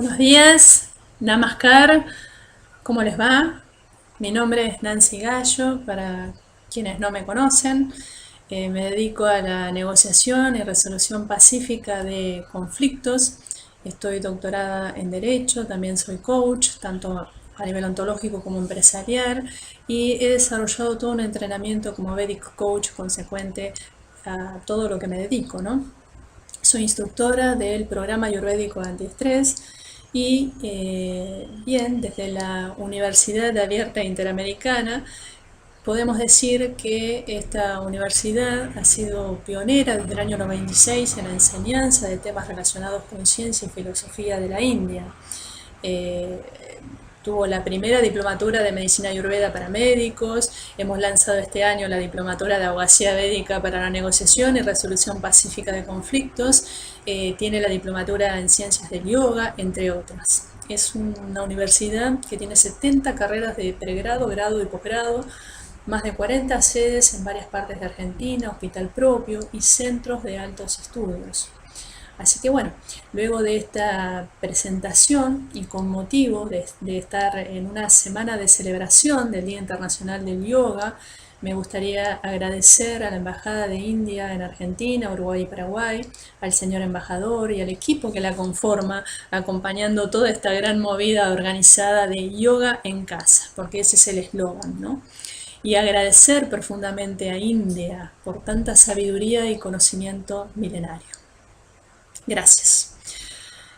Buenos días, Namaskar, ¿cómo les va? Mi nombre es Nancy Gallo, para quienes no me conocen. Me dedico a la negociación y resolución pacífica de conflictos. Estoy doctorada en Derecho, también soy coach, tanto a nivel ontológico como empresarial, y he desarrollado todo un entrenamiento como Vedic Coach consecuente a todo lo que me dedico, ¿no? Soy instructora del programa ayurvédico antiestrés y bien, desde la Universidad Abierta Interamericana podemos decir que esta universidad ha sido pionera desde el año 96 en la enseñanza de temas relacionados con ciencia y filosofía de la India. Eh, Tuvo la primera diplomatura de medicina ayurveda para médicos. Hemos lanzado este año la diplomatura de abogacía védica para la negociación y resolución pacífica de conflictos. Tiene la diplomatura en ciencias del yoga, entre otras. Es una universidad que tiene 70 carreras de pregrado, grado y posgrado, más de 40 sedes en varias partes de Argentina, hospital propio y centros de altos estudios. Así que bueno, luego de esta presentación y con motivo de estar en una semana de celebración del Día Internacional del Yoga, me gustaría agradecer a la Embajada de India en Argentina, Uruguay y Paraguay, al señor embajador y al equipo que la conforma, acompañando toda esta gran movida organizada de yoga en casa, porque ese es el eslogan, ¿no? Y agradecer profundamente a India por tanta sabiduría y conocimiento milenario. Gracias.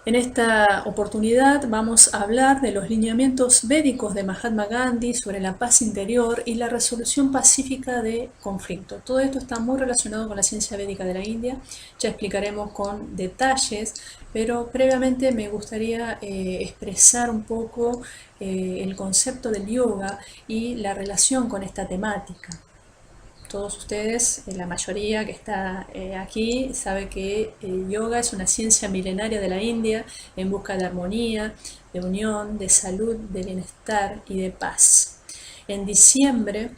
En esta oportunidad vamos a hablar de los lineamientos védicos de Mahatma Gandhi sobre la paz interior y la resolución pacífica de conflicto. Todo esto está muy relacionado con la ciencia védica de la India, ya explicaremos con detalles, pero previamente me gustaría expresar un poco el concepto del yoga y la relación con esta temática. Todos ustedes, la mayoría que está aquí, sabe que el yoga es una ciencia milenaria de la India en busca de armonía, de unión, de salud, de bienestar y de paz. En diciembre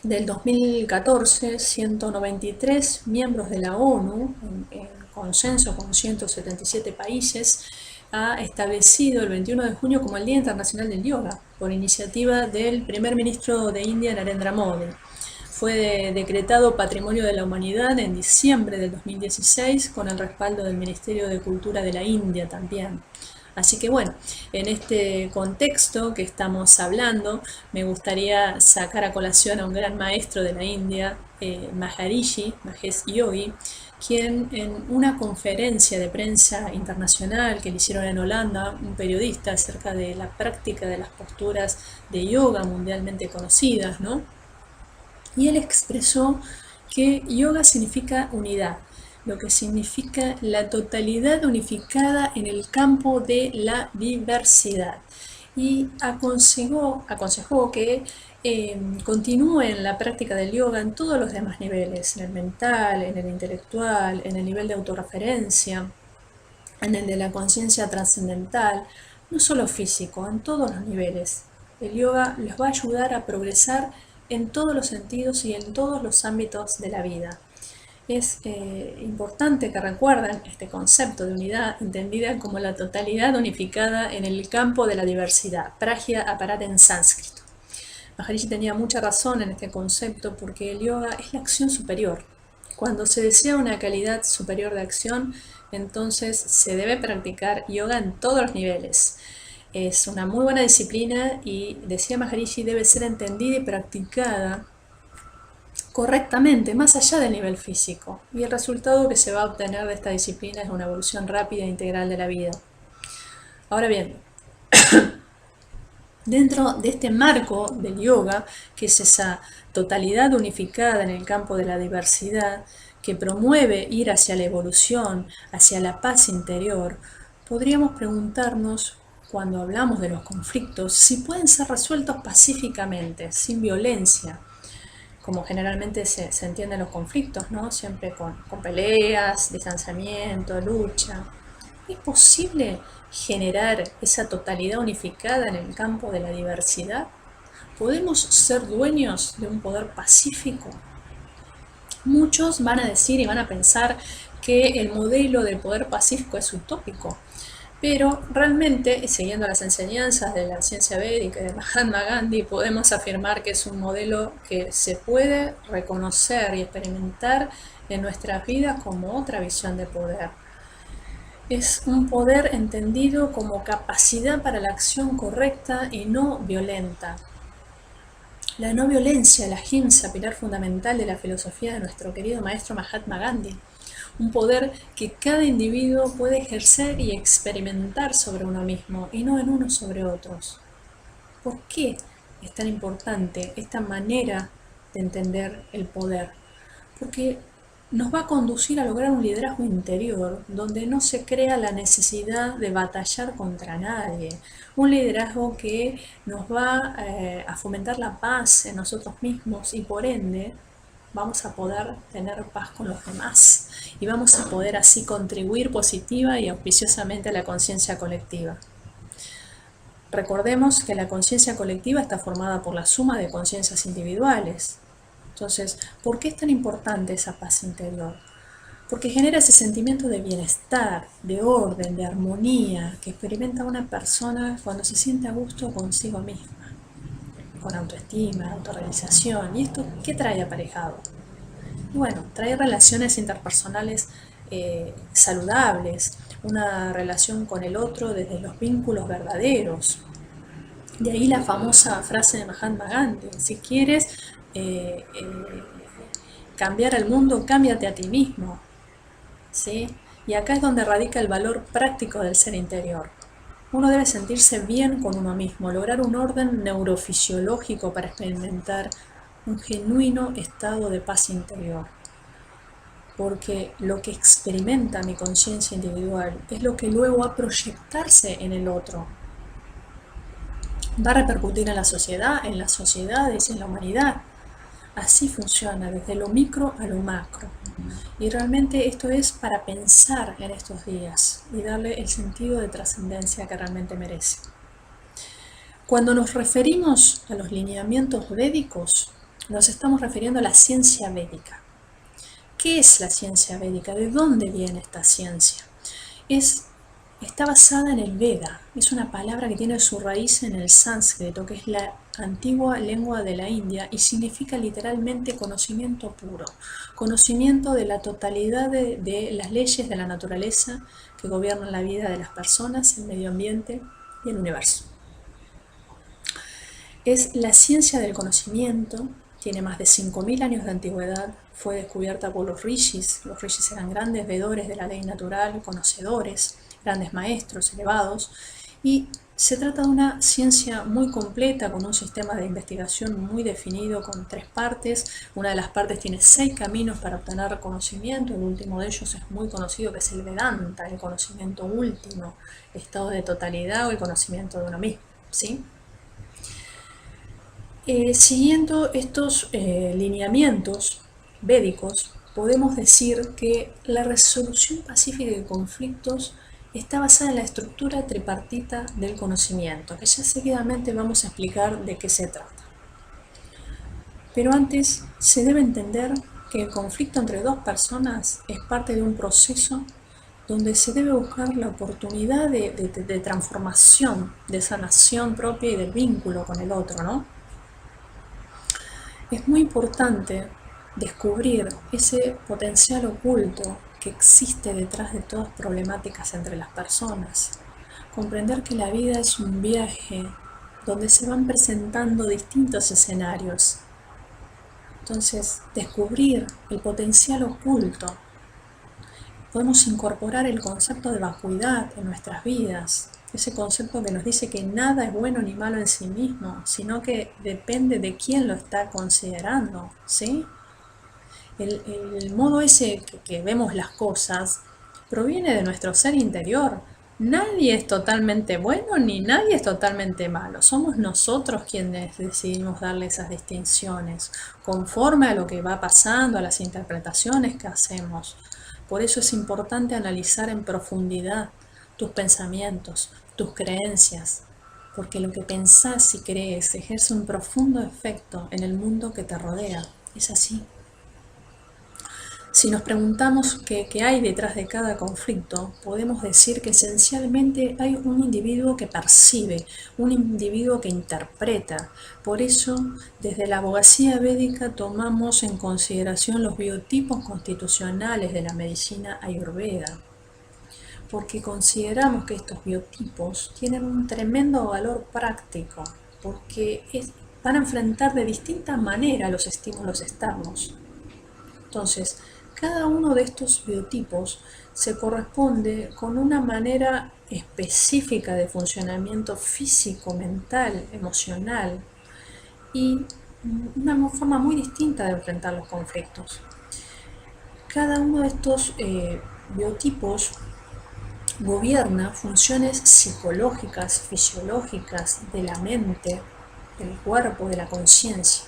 del 2014, 193 miembros de la ONU, en consenso con 177 países, ha establecido el 21 de junio como el Día Internacional del Yoga, por iniciativa del primer ministro de India, Narendra Modi. Fue decretado Patrimonio de la Humanidad en diciembre del 2016 con el respaldo del Ministerio de Cultura de la India también. Así que bueno, en este contexto que estamos hablando, me gustaría sacar a colación a un gran maestro de la India, Maharishi Mahesh Yogi, quien en una conferencia de prensa internacional que le hicieron en Holanda, un periodista acerca de la práctica de las posturas de yoga mundialmente conocidas, ¿no? Y él expresó que yoga significa unidad, lo que significa la totalidad unificada en el campo de la diversidad. Y aconsejó que continúen la práctica del yoga en todos los demás niveles, en el mental, en el intelectual, en el nivel de autorreferencia, en el de la conciencia trascendental, no solo físico, en todos los niveles. El yoga les va a ayudar a progresar en todos los sentidos y en todos los ámbitos de la vida. Es importante que recuerden este concepto de unidad entendida como la totalidad unificada en el campo de la diversidad, prajna aparata en sánscrito. Maharishi tenía mucha razón en este concepto porque el yoga es la acción superior. Cuando se desea una calidad superior de acción, entonces se debe practicar yoga en todos los niveles. Es una muy buena disciplina y, decía Maharishi, debe ser entendida y practicada correctamente, más allá del nivel físico. Y el resultado que se va a obtener de esta disciplina es una evolución rápida e integral de la vida. Ahora bien, dentro de este marco del yoga, que es esa totalidad unificada en el campo de la diversidad, que promueve ir hacia la evolución, hacia la paz interior, podríamos preguntarnos, cuando hablamos de los conflictos, si pueden ser resueltos pacíficamente, sin violencia, como generalmente se entienden los conflictos, ¿no? Siempre con peleas, distanciamiento, lucha. ¿Es posible generar esa totalidad unificada en el campo de la diversidad? ¿Podemos ser dueños de un poder pacífico? Muchos van a decir y van a pensar que el modelo del poder pacífico es utópico. Pero realmente, siguiendo las enseñanzas de la ciencia védica y de Mahatma Gandhi, podemos afirmar que es un modelo que se puede reconocer y experimentar en nuestras vidas como otra visión de poder. Es un poder entendido como capacidad para la acción correcta y no violenta. La no violencia, la ahimsa, pilar fundamental de la filosofía de nuestro querido maestro Mahatma Gandhi. Un poder que cada individuo puede ejercer y experimentar sobre uno mismo y no en uno sobre otros. ¿Por qué es tan importante esta manera de entender el poder? Porque nos va a conducir a lograr un liderazgo interior donde no se crea la necesidad de batallar contra nadie. Un liderazgo que nos va a fomentar la paz en nosotros mismos y por ende vamos a poder tener paz con los demás y vamos a poder así contribuir positiva y auspiciosamente a la conciencia colectiva. Recordemos que la conciencia colectiva está formada por la suma de conciencias individuales. Entonces, ¿por qué es tan importante esa paz interior? Porque genera ese sentimiento de bienestar, de orden, de armonía que experimenta una persona cuando se siente a gusto consigo misma, con autoestima, autorrealización. ¿Y esto qué trae aparejado? Y bueno, trae relaciones interpersonales saludables, una relación con el otro desde los vínculos verdaderos. De ahí la famosa frase de Mahatma Gandhi: si quieres cambiar el mundo, cámbiate a ti mismo. ¿Sí? Y acá es donde radica el valor práctico del ser interior. Uno debe sentirse bien con uno mismo, lograr un orden neurofisiológico para experimentar un genuino estado de paz interior. Porque lo que experimenta mi conciencia individual es lo que luego va a proyectarse en el otro. Va a repercutir en la sociedad, en las sociedades, en la humanidad. Así funciona, desde lo micro a lo macro. Y realmente esto es para pensar en estos días y darle el sentido de trascendencia que realmente merece. Cuando nos referimos a los lineamientos védicos, nos estamos refiriendo a la ciencia védica. ¿Qué es la ciencia védica? ¿De dónde viene esta ciencia? Está basada en el Veda. Es una palabra que tiene su raíz en el sánscrito, que es la antigua lengua de la India y significa literalmente conocimiento puro, conocimiento de la totalidad de las leyes de la naturaleza que gobiernan la vida de las personas, el medio ambiente y el universo. Es la ciencia del conocimiento, tiene más de 5000 años de antigüedad, fue descubierta por los rishis. Los rishis eran grandes veedores de la ley natural, conocedores, grandes maestros elevados, y se trata de una ciencia muy completa, con un sistema de investigación muy definido, con 3 partes. Una de las partes tiene 6 caminos para obtener conocimiento. El último de ellos es muy conocido, que es el Vedanta, el conocimiento último, el estado de totalidad o el conocimiento de uno mismo, ¿sí? Siguiendo estos lineamientos védicos, podemos decir que la resolución pacífica de conflictos está basada en la estructura tripartita del conocimiento, que ya seguidamente vamos a explicar de qué se trata. Pero antes se debe entender que el conflicto entre dos personas es parte de un proceso donde se debe buscar la oportunidad de transformación, de sanación propia y del vínculo con el otro, ¿no? Es muy importante descubrir ese potencial oculto que existe detrás de todas problemáticas entre las personas. Comprender que la vida es un viaje donde se van presentando distintos escenarios. Entonces, descubrir el potencial oculto. Podemos incorporar el concepto de vacuidad en nuestras vidas. Ese concepto que nos dice que nada es bueno ni malo en sí mismo, sino que depende de quién lo está considerando, ¿sí? El modo ese que vemos las cosas proviene de nuestro ser interior. Nadie es totalmente bueno ni nadie es totalmente malo. Somos nosotros quienes decidimos darle esas distinciones, conforme a lo que va pasando, a las interpretaciones que hacemos. Por eso es importante analizar en profundidad tus pensamientos, tus creencias, porque lo que pensás y crees ejerce un profundo efecto en el mundo que te rodea. Es así. Si nos preguntamos qué hay detrás de cada conflicto, podemos decir que esencialmente hay un individuo que percibe, un individuo que interpreta. Por eso, desde la abogacía védica tomamos en consideración los biotipos constitucionales de la medicina ayurveda, porque consideramos que estos biotipos tienen un tremendo valor práctico, porque van a enfrentar de distinta manera los estímulos externos. Entonces, cada uno de estos biotipos se corresponde con una manera específica de funcionamiento físico, mental, emocional y una forma muy distinta de enfrentar los conflictos. Cada uno de estos biotipos gobierna funciones psicológicas, fisiológicas, de la mente, del cuerpo, de la conciencia,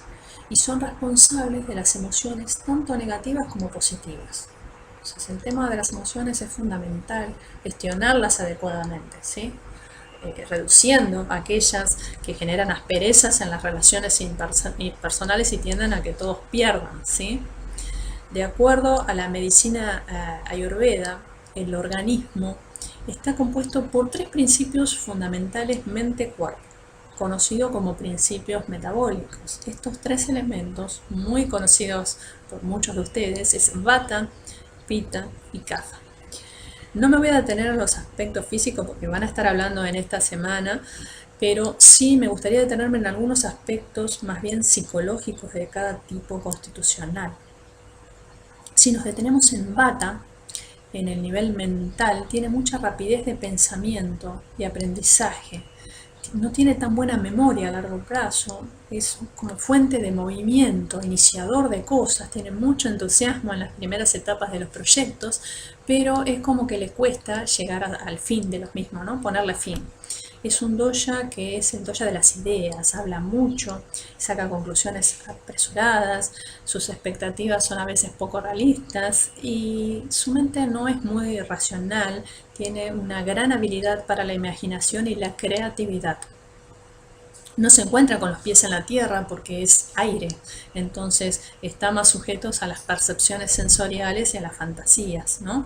y son responsables de las emociones tanto negativas como positivas. Entonces, el tema de las emociones es fundamental, gestionarlas adecuadamente, ¿sí? Reduciendo aquellas que generan asperezas en las relaciones interpersonales y tienden a que todos pierdan, ¿sí? De acuerdo a la medicina ayurveda, el organismo está compuesto por tres principios fundamentales mente-cuerpo, conocido como principios metabólicos. Estos tres elementos, muy conocidos por muchos de ustedes, es Vata, Pitta y Kapha. No me voy a detener en los aspectos físicos porque van a estar hablando en esta semana, pero sí me gustaría detenerme en algunos aspectos más bien psicológicos de cada tipo constitucional. Si nos detenemos en Vata, en el nivel mental, tiene mucha rapidez de pensamiento y aprendizaje. No tiene tan buena memoria a largo plazo, es como fuente de movimiento, iniciador de cosas, tiene mucho entusiasmo en las primeras etapas de los proyectos, pero es como que le cuesta llegar al fin de los mismos, ¿no? Ponerle fin. Es un dosha que es el dosha de las ideas, habla mucho, saca conclusiones apresuradas, sus expectativas son a veces poco realistas y su mente no es muy racional, tiene una gran habilidad para la imaginación y la creatividad. No se encuentra con los pies en la tierra porque es aire, entonces está más sujeto a las percepciones sensoriales y a las fantasías, ¿no?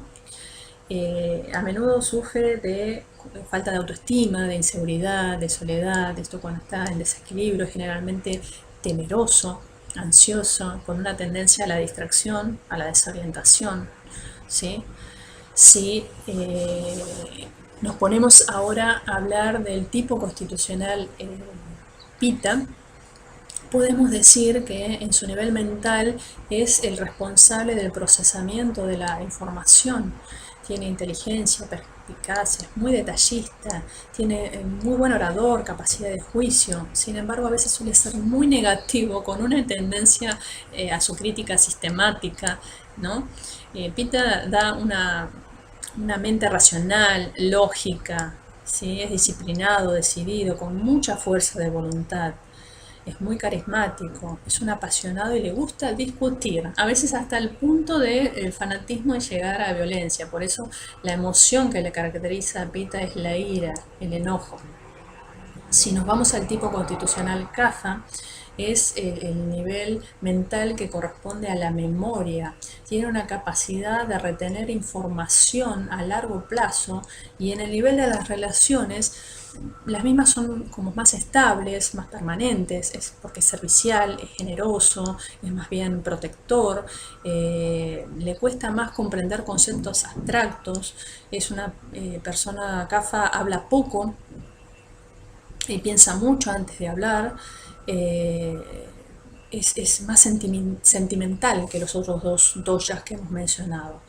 A menudo sufre de falta de autoestima, de inseguridad, de soledad, esto cuando está en desequilibrio, generalmente temeroso, ansioso, con una tendencia a la distracción, a la desorientación, ¿sí? Si nos ponemos ahora a hablar del tipo constitucional Pitta, podemos decir que en su nivel mental es el responsable del procesamiento de la información. Tiene inteligencia, perspicacia, es muy detallista, tiene muy buen orador, capacidad de juicio. Sin embargo, a veces suele ser muy negativo, con una tendencia a su crítica sistemática, ¿no? Pitta da una mente racional, lógica, ¿sí? Es disciplinado, decidido, con mucha fuerza de voluntad. Es muy carismático, es un apasionado y le gusta discutir, a veces hasta el punto del fanatismo de llegar a violencia. Por eso la emoción que le caracteriza a Pitta es la ira, el enojo. Si nos vamos al tipo constitucional Kapha, es el nivel mental que corresponde a la memoria. Tiene una capacidad de retener información a largo plazo y en el nivel de las relaciones, las mismas son como más estables, más permanentes, es porque es servicial, es generoso, es más bien protector, le cuesta más comprender conceptos abstractos, es una persona Kapha, habla poco y piensa mucho antes de hablar, es más sentimental que los otros dos doshas que hemos mencionado.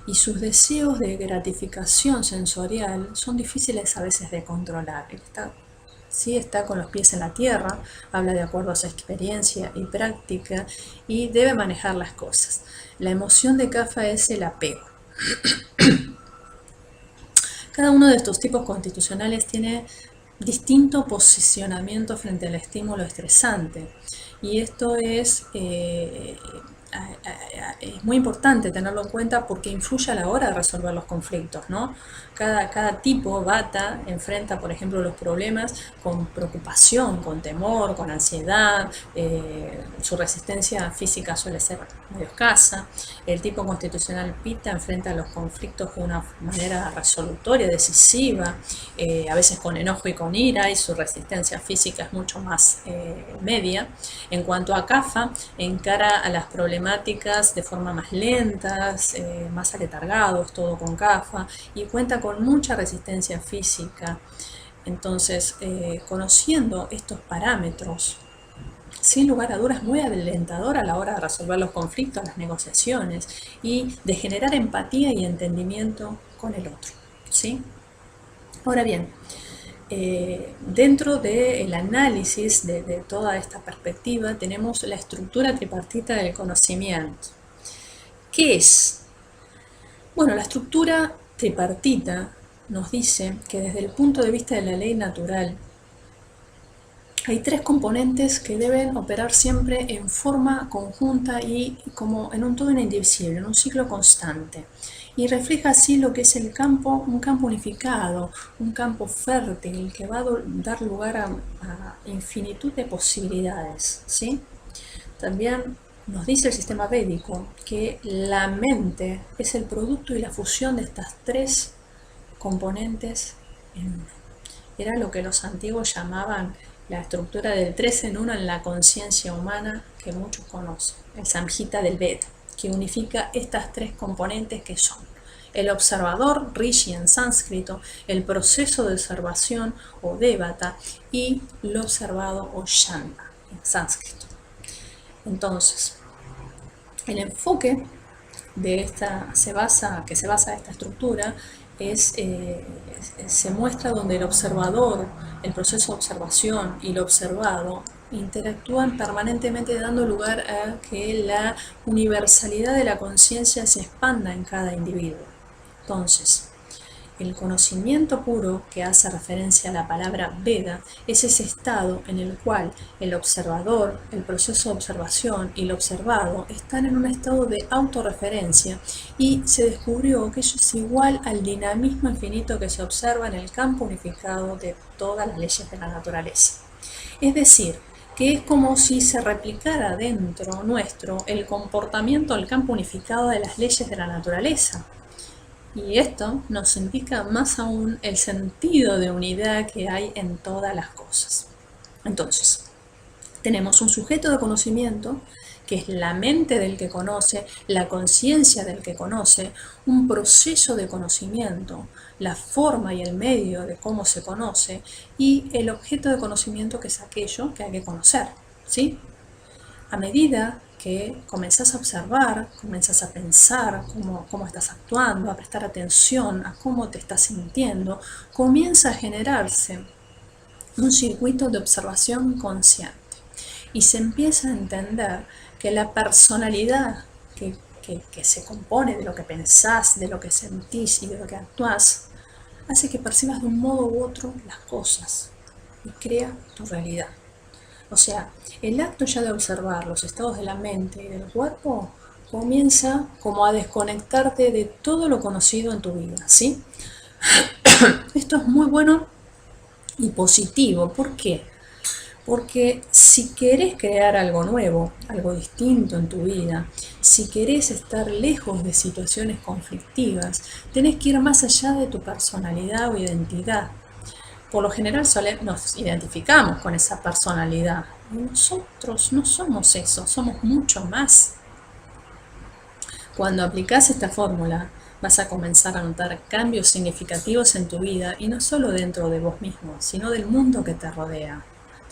Y sus deseos de gratificación sensorial son difíciles a veces de controlar. Él está con los pies en la tierra, habla de acuerdo a su experiencia y práctica y debe manejar las cosas. La emoción de Kapha es el apego. Cada uno de estos tipos constitucionales tiene distinto posicionamiento frente al estímulo estresante y esto es es muy importante tenerlo en cuenta porque influye a la hora de resolver los conflictos, ¿no? Cada tipo, Vata, enfrenta, por ejemplo, los problemas con preocupación, con temor, con ansiedad, su resistencia física suele ser medio escasa. El tipo constitucional Pitta enfrenta los conflictos de una manera resolutoria, decisiva, a veces con enojo y con ira, y su resistencia física es mucho más media. En cuanto a Kapha, encara a las problemáticas de forma más lentas, más aletargados, todo con Kapha, y cuenta con mucha resistencia física. Entonces, conociendo estos parámetros, sin lugar a dudas, es muy alentador a la hora de resolver los conflictos, las negociaciones y de generar empatía y entendimiento con el otro, ¿sí? Ahora bien, dentro del análisis de toda esta perspectiva tenemos la estructura tripartita del conocimiento. ¿Qué es? Bueno, la estructura tripartita nos dice que desde el punto de vista de la ley natural hay tres componentes que deben operar siempre en forma conjunta y como en un todo indivisible, en un ciclo constante. Y refleja así lo que es el campo, un campo unificado, un campo fértil que va a dar lugar a infinitud de posibilidades, ¿sí? También nos dice el sistema védico que la mente es el producto y la fusión de estas tres componentes en uno. Era lo que los antiguos llamaban la estructura del 3 en 1 en la conciencia humana, que muchos conocen, el Samhita del Veda, que unifica estas tres componentes que son el observador, Rishi en sánscrito, el proceso de observación o Devata y lo observado o Shanta en sánscrito. Entonces, el enfoque de que se basa esta estructura se muestra donde el observador, el proceso de observación y lo observado interactúan permanentemente, dando lugar a que la universalidad de la conciencia se expanda en cada individuo. Entonces, el conocimiento puro, que hace referencia a la palabra Veda, es ese estado en el cual el observador, el proceso de observación y el observado están en un estado de autorreferencia, y se descubrió que ello es igual al dinamismo infinito que se observa en el campo unificado de todas las leyes de la naturaleza. Es decir, que es como si se replicara dentro nuestro el comportamiento del campo unificado de las leyes de la naturaleza. Y esto nos indica más aún el sentido de unidad que hay en todas las cosas. Entonces, tenemos un sujeto de conocimiento, que es la mente del que conoce, la conciencia del que conoce, un proceso de conocimiento, la forma y el medio de cómo se conoce, y el objeto de conocimiento, que es aquello que hay que conocer, ¿sí? A medida que comenzás a observar, comenzás a pensar cómo estás actuando, a prestar atención a cómo te estás sintiendo, comienza a generarse un circuito de observación consciente y se empieza a entender que la personalidad que se compone de lo que pensás, de lo que sentís y de lo que actuás, hace que percibas de un modo u otro las cosas y crea tu realidad. O sea, el acto ya de observar los estados de la mente y del cuerpo comienza como a desconectarte de todo lo conocido en tu vida, ¿sí? Esto es muy bueno y positivo. ¿Por qué? Porque si querés crear algo nuevo, algo distinto en tu vida, si querés estar lejos de situaciones conflictivas, tenés que ir más allá de tu personalidad o identidad. Por lo general nos identificamos con esa personalidad. Y nosotros no somos eso, somos mucho más. Cuando aplicás esta fórmula, vas a comenzar a notar cambios significativos en tu vida, y no solo dentro de vos mismo, sino del mundo que te rodea.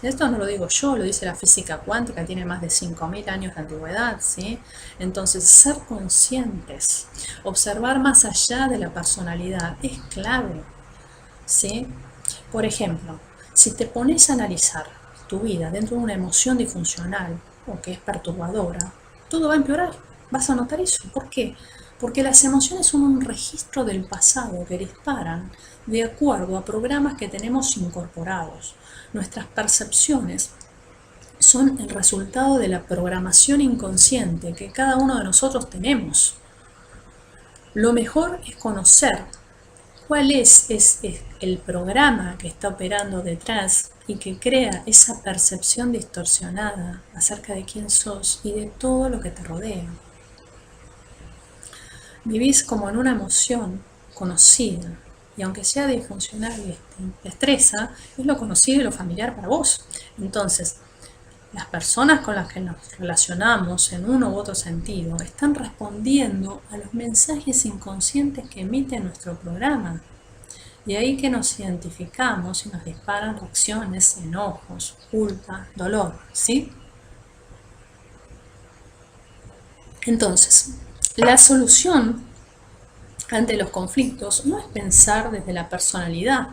Esto no lo digo yo, lo dice la física cuántica, tiene más de 5.000 años de antigüedad, ¿sí? Entonces, ser conscientes, observar más allá de la personalidad es clave, ¿sí? Por ejemplo, si te pones a analizar tu vida dentro de una emoción disfuncional o que es perturbadora, todo va a empeorar. Vas a notar eso. ¿Por qué? Porque las emociones son un registro del pasado que disparan de acuerdo a programas que tenemos incorporados. Nuestras percepciones son el resultado de la programación inconsciente que cada uno de nosotros tenemos. Lo mejor es conocer cuál es el programa que está operando detrás y que crea esa percepción distorsionada acerca de quién sos y de todo lo que te rodea. Vivís como en una emoción conocida, y aunque sea disfuncional y te estresa, es lo conocido y lo familiar para vos. Entonces, las personas con las que nos relacionamos en uno u otro sentido están respondiendo a los mensajes inconscientes que emite nuestro programa. De ahí que nos identificamos y nos disparan reacciones, enojos, culpa, dolor, ¿sí? Entonces, la solución ante los conflictos no es pensar desde la personalidad,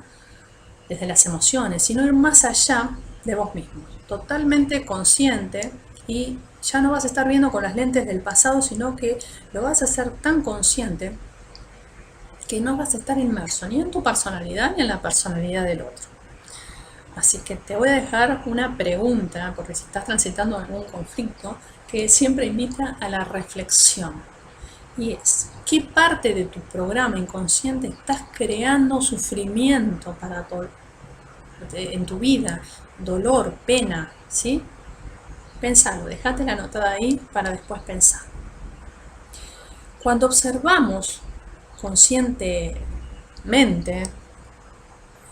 desde las emociones, sino ir más allá de vos mismo, totalmente consciente, y ya no vas a estar viendo con las lentes del pasado, sino que lo vas a hacer tan consciente que no vas a estar inmerso ni en tu personalidad ni en la personalidad del otro. Así que te voy a dejar una pregunta, porque si estás transitando algún conflicto, que siempre invita a la reflexión. Y es, ¿qué parte de tu programa inconsciente estás creando sufrimiento en tu vida? Dolor, pena, ¿sí? Pensalo, dejate la anotada ahí para después pensar. Cuando observamos conscientemente,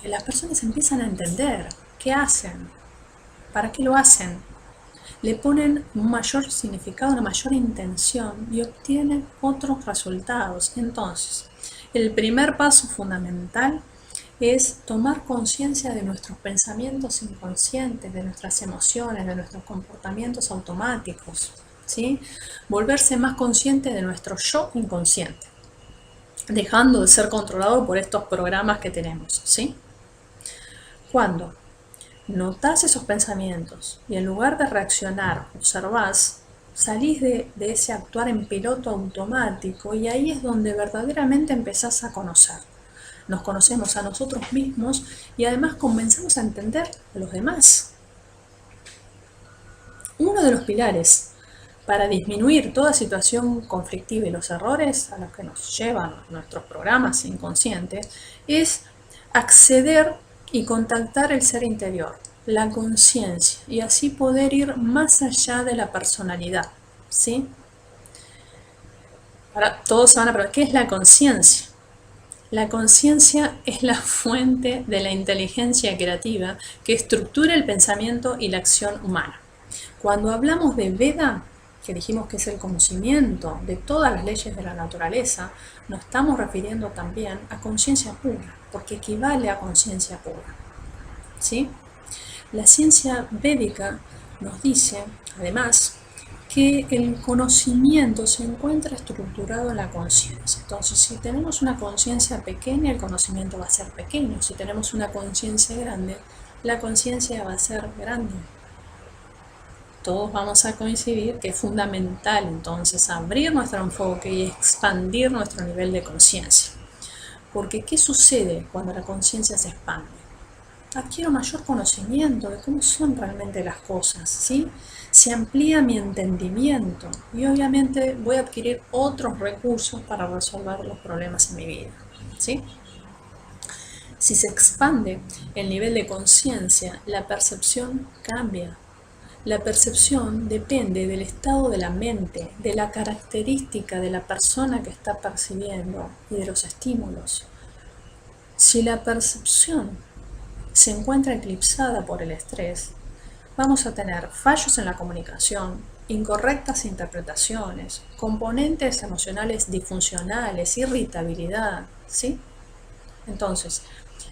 las personas empiezan a entender qué hacen, para qué lo hacen, le ponen un mayor significado, una mayor intención y obtienen otros resultados. Entonces, el primer paso fundamental es tomar conciencia de nuestros pensamientos inconscientes, de nuestras emociones, de nuestros comportamientos automáticos, ¿sí? Volverse más consciente de nuestro yo inconsciente, dejando de ser controlado por estos programas que tenemos, ¿sí? Cuando notás esos pensamientos y en lugar de reaccionar, observás, salís de ese actuar en piloto automático, y ahí es donde verdaderamente empezás a conocer. Nos conocemos a nosotros mismos y además comenzamos a entender a los demás. Uno de los pilares para disminuir toda situación conflictiva y los errores a los que nos llevan nuestros programas inconscientes es acceder y contactar el ser interior, la conciencia, y así poder ir más allá de la personalidad, ¿sí? Ahora todos se van a preguntar, ¿qué es la conciencia? La conciencia es la fuente de la inteligencia creativa que estructura el pensamiento y la acción humana. Cuando hablamos de Veda, que dijimos que es el conocimiento de todas las leyes de la naturaleza, nos estamos refiriendo también a conciencia pura, porque equivale a conciencia pura, ¿sí? La ciencia védica nos dice, además, que el conocimiento se encuentra estructurado en la conciencia. Entonces, si tenemos una conciencia pequeña, el conocimiento va a ser pequeño. Si tenemos una conciencia grande, la conciencia va a ser grande. Todos vamos a coincidir que es fundamental entonces abrir nuestro enfoque y expandir nuestro nivel de conciencia. Porque ¿qué sucede cuando la conciencia se expande? Adquiero mayor conocimiento de cómo son realmente las cosas, ¿sí? Se amplía mi entendimiento y obviamente voy a adquirir otros recursos para resolver los problemas en mi vida, ¿sí? Si se expande el nivel de conciencia, la percepción cambia. La percepción depende del estado de la mente, de la característica de la persona que está percibiendo y de los estímulos. Si la percepción se encuentra eclipsada por el estrés, vamos a tener fallos en la comunicación, incorrectas interpretaciones, componentes emocionales disfuncionales, irritabilidad, ¿sí? Entonces,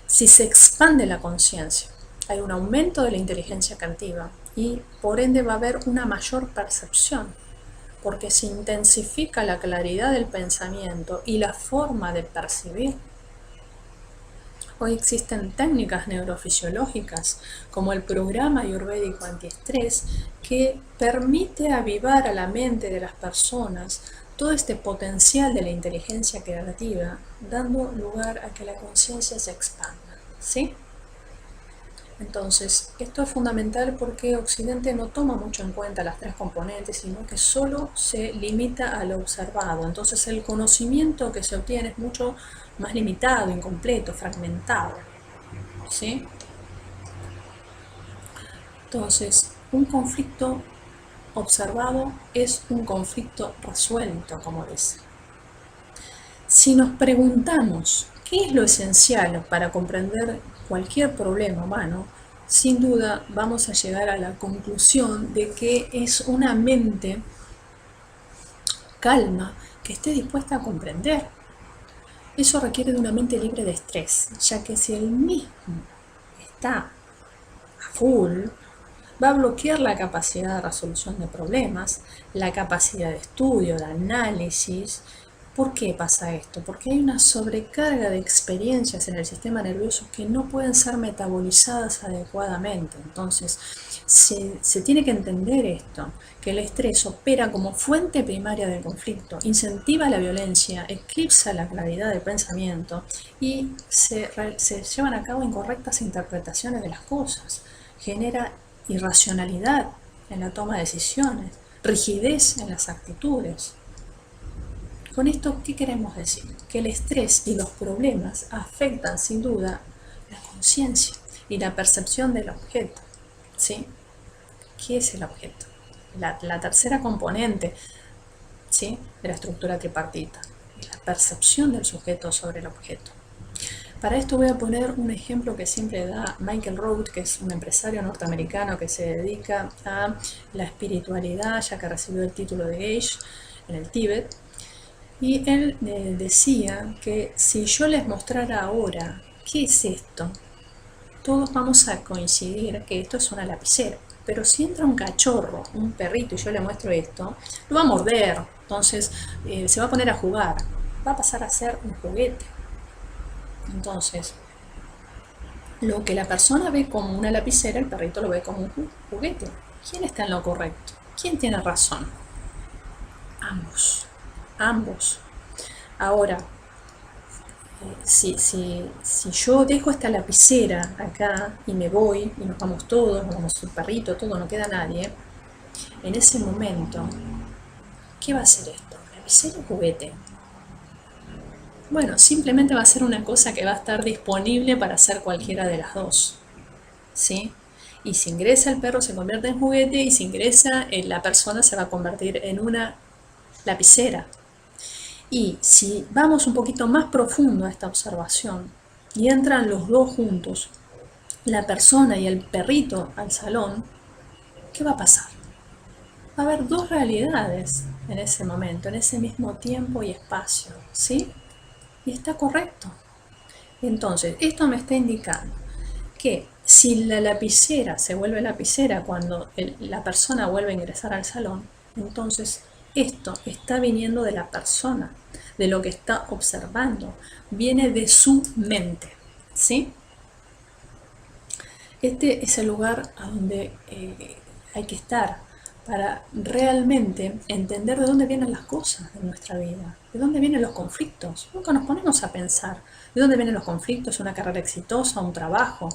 si se expande la conciencia, hay un aumento de la inteligencia creativa y por ende va a haber una mayor percepción, porque se intensifica la claridad del pensamiento y la forma de percibir. Hoy existen técnicas neurofisiológicas como el programa ayurvédico antiestrés que permite avivar a la mente de las personas todo este potencial de la inteligencia creativa, dando lugar a que la conciencia se expanda, ¿sí? Entonces, esto es fundamental porque Occidente no toma mucho en cuenta las tres componentes, sino que solo se limita a lo observado. Entonces, el conocimiento que se obtiene es mucho más limitado, incompleto, fragmentado, ¿sí? Entonces, un conflicto observado es un conflicto resuelto, como dice. Si nos preguntamos qué es lo esencial para comprender cualquier problema humano, sin duda vamos a llegar a la conclusión de que es una mente calma que esté dispuesta a comprender. Eso requiere de una mente libre de estrés, ya que si el mismo está a full, va a bloquear la capacidad de resolución de problemas, la capacidad de estudio, de análisis. ¿Por qué pasa esto? Porque hay una sobrecarga de experiencias en el sistema nervioso que no pueden ser metabolizadas adecuadamente. Entonces, se tiene que entender esto, que el estrés opera como fuente primaria del conflicto, incentiva la violencia, eclipsa la claridad del pensamiento y se llevan a cabo incorrectas interpretaciones de las cosas, genera irracionalidad en la toma de decisiones, rigidez en las actitudes. Con esto, ¿qué queremos decir? Que el estrés y los problemas afectan sin duda la conciencia y la percepción del objeto, ¿sí? ¿Qué es el objeto? La tercera componente, ¿sí?, de la estructura tripartita, la percepción del sujeto sobre el objeto. Para esto voy a poner un ejemplo que siempre da Michael Roth, que es un empresario norteamericano que se dedica a la espiritualidad, ya que recibió el título de Geisha en el Tíbet. Y él decía que si yo les mostrara ahora qué es esto, todos vamos a coincidir que esto es una lapicera. Pero si entra un cachorro, un perrito, y yo le muestro esto, lo va a morder, entonces se va a poner a jugar, va a pasar a ser un juguete. Entonces, lo que la persona ve como una lapicera, el perrito lo ve como un juguete. ¿Quién está en lo correcto? ¿Quién tiene razón? Ambos. Ambos. Ahora, si yo dejo esta lapicera acá y me voy, y nos vamos todos, nos vamos el perrito, todo, no queda nadie, en ese momento, ¿qué va a hacer esto? ¿Lapicera o juguete? Bueno, simplemente va a ser una cosa que va a estar disponible para hacer cualquiera de las dos, ¿sí? Y si ingresa el perro se convierte en juguete, y si ingresa la persona se va a convertir en una lapicera. Y si vamos un poquito más profundo a esta observación y entran los dos juntos, la persona y el perrito al salón, ¿qué va a pasar? Va a haber dos realidades en ese momento, en ese mismo tiempo y espacio, ¿sí? Y está correcto. Entonces, esto me está indicando que si la lapicera se vuelve lapicera cuando la persona vuelve a ingresar al salón, entonces esto está viniendo de la persona, de lo que está observando, viene de su mente, ¿sí? Este es el lugar a donde hay que estar para realmente entender de dónde vienen las cosas de nuestra vida, de dónde vienen los conflictos. Nunca nos ponemos a pensar de dónde vienen los conflictos, una carrera exitosa, un trabajo.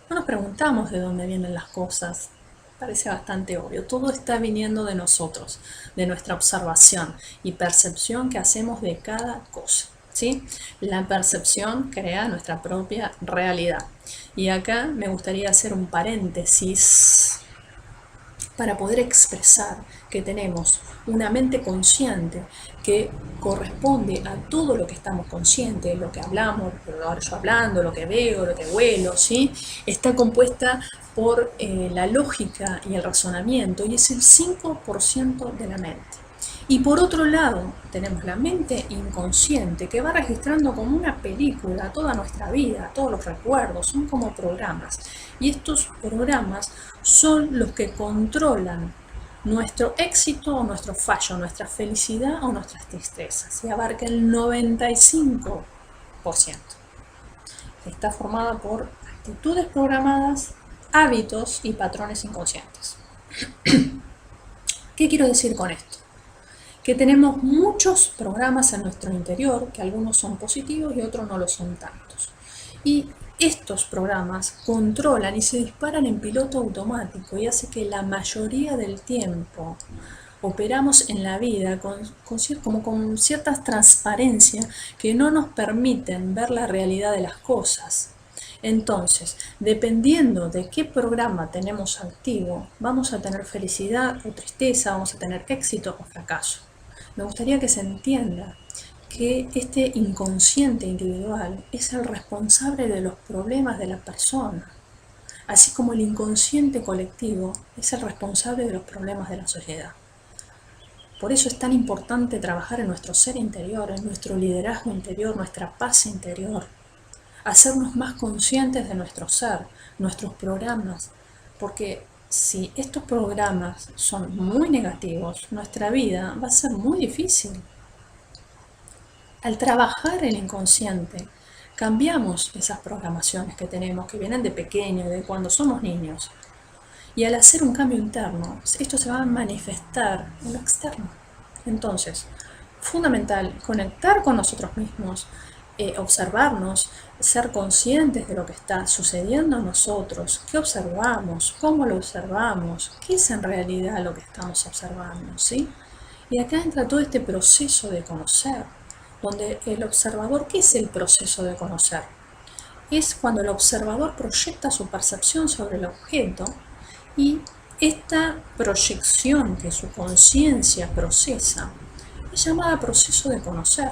No nos preguntamos de dónde vienen las cosas. Parece bastante obvio. Todo está viniendo de nosotros, de nuestra observación y percepción que hacemos de cada cosa, ¿sí? La percepción crea nuestra propia realidad. Y acá me gustaría hacer un paréntesis para poder expresar que tenemos una mente consciente que corresponde a todo lo que estamos conscientes, lo que hablamos, ahora yo hablando, lo que veo, lo que huelo, ¿sí? Está compuesta por la lógica y el razonamiento, y es el 5% de la mente. Y por otro lado, tenemos la mente inconsciente que va registrando como una película toda nuestra vida, todos los recuerdos, son como programas. Y estos programas son los que controlan nuestro éxito o nuestro fallo, nuestra felicidad o nuestras tristezas. Y abarca el 95%. Está formada por actitudes programadas, hábitos y patrones inconscientes. ¿Qué quiero decir con esto? Que tenemos muchos programas en nuestro interior, que algunos son positivos y otros no lo son tantos. Y estos programas controlan y se disparan en piloto automático y hace que la mayoría del tiempo operamos en la vida como con cierta transparencia que no nos permiten ver la realidad de las cosas. Entonces, dependiendo de qué programa tenemos activo, vamos a tener felicidad o tristeza, vamos a tener éxito o fracaso. Me gustaría que se entienda que este inconsciente individual es el responsable de los problemas de la persona, así como el inconsciente colectivo es el responsable de los problemas de la sociedad. Por eso es tan importante trabajar en nuestro ser interior, en nuestro liderazgo interior, nuestra paz interior, hacernos más conscientes de nuestro ser, nuestros programas, porque si estos programas son muy negativos, nuestra vida va a ser muy difícil. Al trabajar el inconsciente, cambiamos esas programaciones que tenemos, que vienen de pequeño, de cuando somos niños. Y al hacer un cambio interno, esto se va a manifestar en lo externo. Entonces, fundamental, conectar con nosotros mismos, observarnos, ser conscientes de lo que está sucediendo a nosotros, qué observamos, cómo lo observamos, qué es en realidad lo que estamos observando, ¿sí? Y acá entra todo este proceso de conocer, donde el observador, ¿qué es el proceso de conocer? Es cuando el observador proyecta su percepción sobre el objeto y esta proyección que su conciencia procesa es llamada proceso de conocer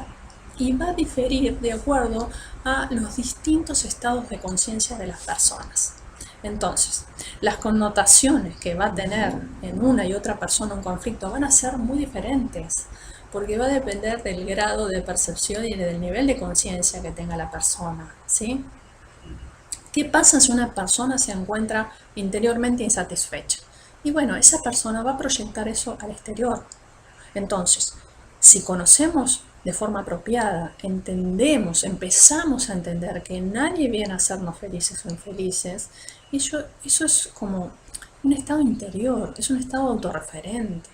y va a diferir de acuerdo a los distintos estados de conciencia de las personas. Entonces, las connotaciones que va a tener en una y otra persona un conflicto van a ser muy diferentes, porque va a depender del grado de percepción y del nivel de conciencia que tenga la persona, ¿sí? ¿Qué pasa si una persona se encuentra interiormente insatisfecha? Y bueno, esa persona va a proyectar eso al exterior. Entonces, si conocemos de forma apropiada, entendemos, empezamos a entender que nadie viene a hacernos felices o infelices, eso es como un estado interior, es un estado autorreferente.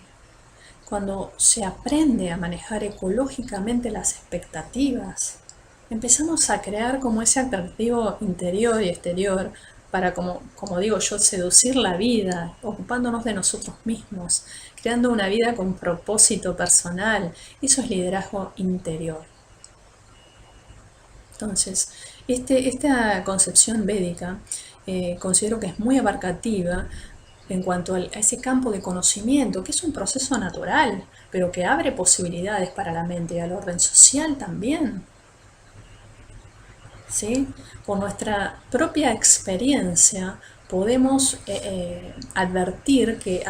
Cuando se aprende a manejar ecológicamente las expectativas, empezamos a crear como ese atractivo interior y exterior para, como digo yo, seducir la vida, ocupándonos de nosotros mismos, creando una vida con propósito personal. Eso es liderazgo interior. Entonces, esta concepción védica considero que es muy abarcativa en cuanto a ese campo de conocimiento, que es un proceso natural, pero que abre posibilidades para la mente y al orden social también. ¿Sí? Por nuestra propia experiencia podemos advertir que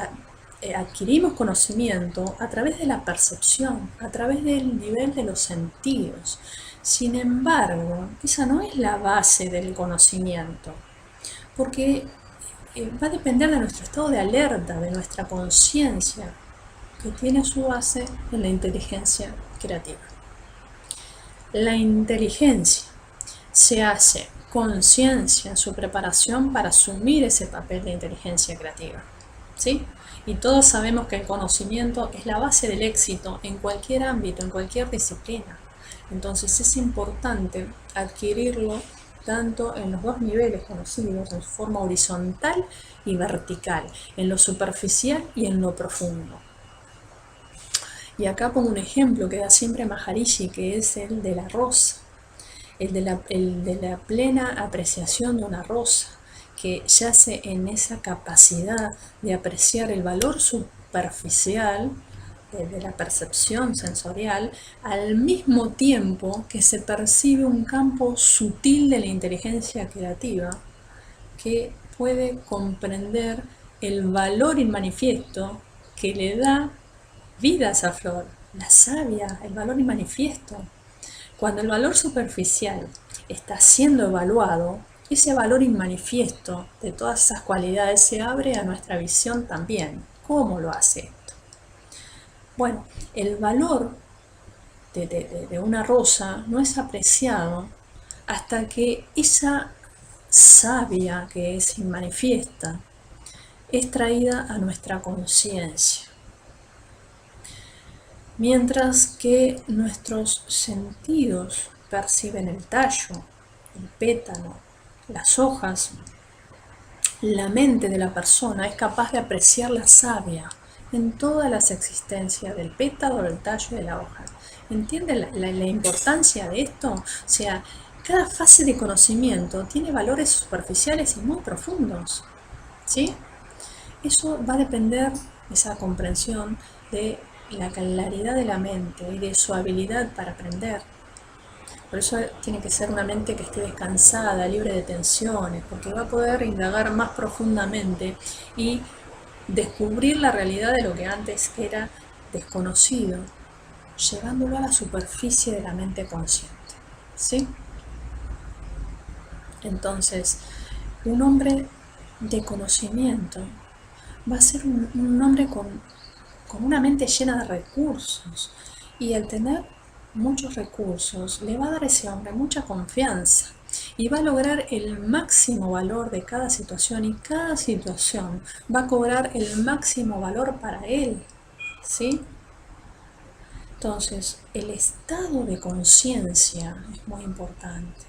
adquirimos conocimiento a través de la percepción, a través del nivel de los sentidos. Sin embargo, esa no es la base del conocimiento, porque va a depender de nuestro estado de alerta, de nuestra conciencia, que tiene su base en la inteligencia creativa. La inteligencia se hace conciencia en su preparación para asumir ese papel de inteligencia creativa, ¿sí? Y todos sabemos que el conocimiento es la base del éxito en cualquier ámbito, en cualquier disciplina. Entonces es importante adquirirlo tanto en los dos niveles conocidos, en su forma horizontal y vertical, en lo superficial y en lo profundo. Y acá pongo un ejemplo que da siempre Maharishi, que es el de la rosa, el de la plena apreciación de una rosa, que yace en esa capacidad de apreciar el valor superficial de la percepción sensorial, al mismo tiempo que se percibe un campo sutil de la inteligencia creativa que puede comprender el valor inmanifiesto que le da vida a esa flor, la savia, el valor inmanifiesto. Cuando el valor superficial está siendo evaluado, ese valor inmanifiesto de todas esas cualidades se abre a nuestra visión también. ¿Cómo lo hace esto? Bueno, el valor de una rosa no es apreciado hasta que esa savia que es inmanifiesta es traída a nuestra conciencia. Mientras que nuestros sentidos perciben el tallo, el pétalo, las hojas, la mente de la persona es capaz de apreciar la savia en todas las existencias del pétalo, del tallo y de la hoja. ¿Entienden la importancia de esto? O sea, cada fase de conocimiento tiene valores superficiales y muy profundos, ¿sí? Eso va a depender, esa comprensión, de la claridad de la mente y de su habilidad para aprender. Por eso tiene que ser una mente que esté descansada, libre de tensiones, porque va a poder indagar más profundamente y descubrir la realidad de lo que antes era desconocido, llevándolo a la superficie de la mente consciente. ¿Sí? Entonces, un hombre de conocimiento va a ser un hombre con una mente llena de recursos, y al tener muchos recursos le va a dar a ese hombre mucha confianza y va a lograr el máximo valor de cada situación, y cada situación va a cobrar el máximo valor para él, ¿sí? Entonces, el estado de conciencia es muy importante.